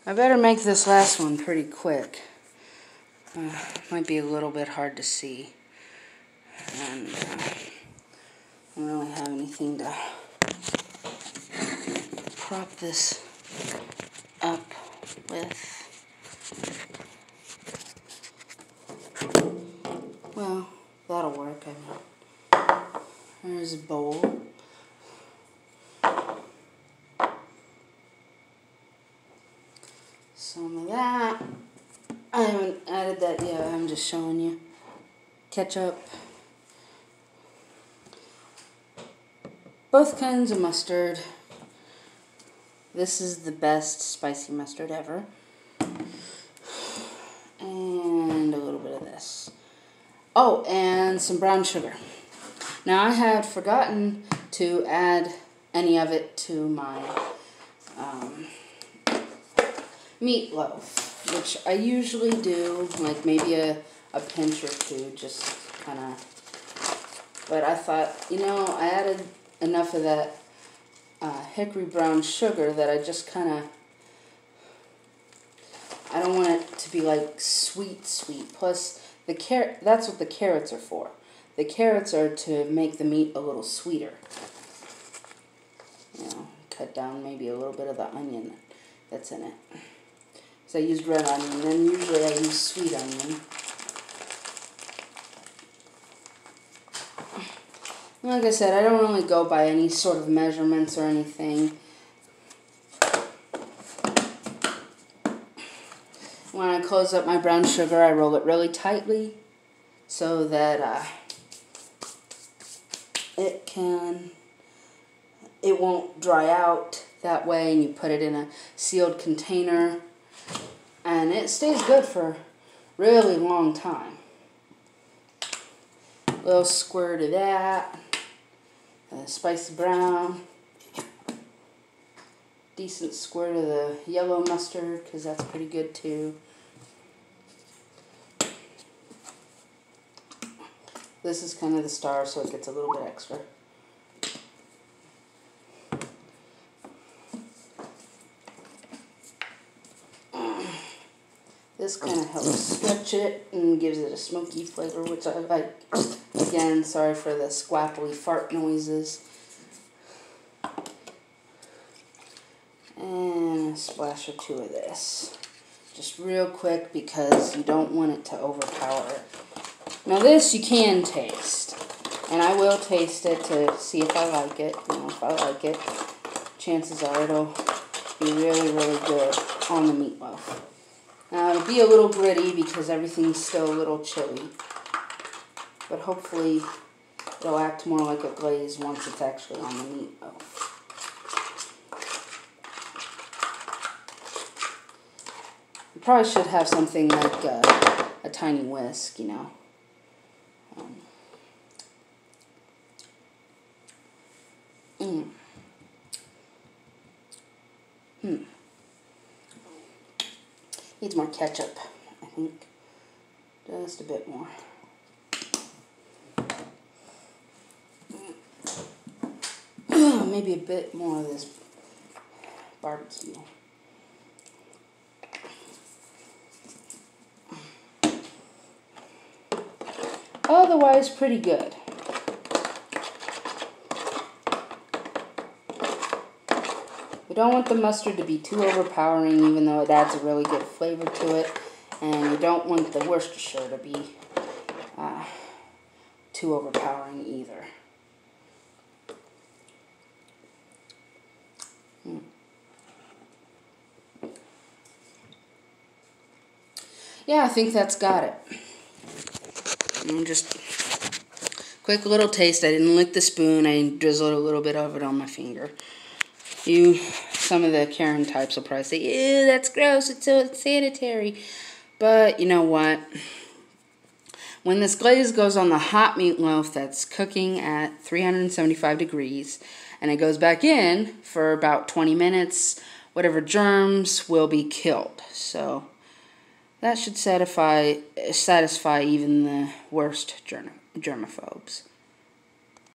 I better make this last one pretty quick. Might be a little bit hard to see. And I don't really have anything to prop this up with. Well, that'll work, I mean. There's a bowl. Some of that. I haven't added that yet, I'm just showing you. Ketchup. Both kinds of mustard. This is the best spicy mustard ever. And a little bit of this. Oh, and some brown sugar. Now, I had forgotten to add any of it to my meatloaf, which I usually do, like maybe a pinch or two, just kind of. But I thought, you know, I added enough of that hickory brown sugar that I just kind of, I don't want it to be like sweet. Plus, that's what the carrots are for. The carrots are to make the meat a little sweeter. You know, cut down maybe a little bit of the onion that's in it. So I used red onion, and usually I use sweet onion. Like I said, I don't really go by any sort of measurements or anything. When I close up my brown sugar, I roll it really tightly so that it won't dry out that way, and you put it in a sealed container, and it stays good for a really long time. A little squirt of that, spicy brown, decent squirt of the yellow mustard, because that's pretty good too. This is kind of the star, so it gets a little bit extra. This kind of helps stretch it and gives it a smoky flavor, which I like. Again, sorry for the squapply fart noises. And a splash or two of this. Just real quick, because you don't want it to overpower it. Now this you can taste. And I will taste it to see if I like it. You know, if I like it, chances are it'll be really, really good on the meatloaf. Now, it'll be a little gritty because everything's still a little chilly. But hopefully, it'll act more like a glaze once it's actually on the meatloaf. You probably should have something like a tiny whisk, you know. Needs more ketchup, I think. Just a bit more. Maybe a bit more of this barbecue. Otherwise, pretty good. We don't want the mustard to be too overpowering, even though it adds a really good flavor to it. And we don't want the Worcestershire to be too overpowering either. Yeah, I think that's got it. And just quick little taste. I didn't lick the spoon. I drizzled a little bit of it on my finger. Some of the Karen types will probably say, ew, that's gross, it's so sanitary. But you know what? When this glaze goes on the hot meatloaf that's cooking at 375 degrees, and it goes back in for about 20 minutes, whatever germs will be killed. So that should satisfy even the worst germaphobes.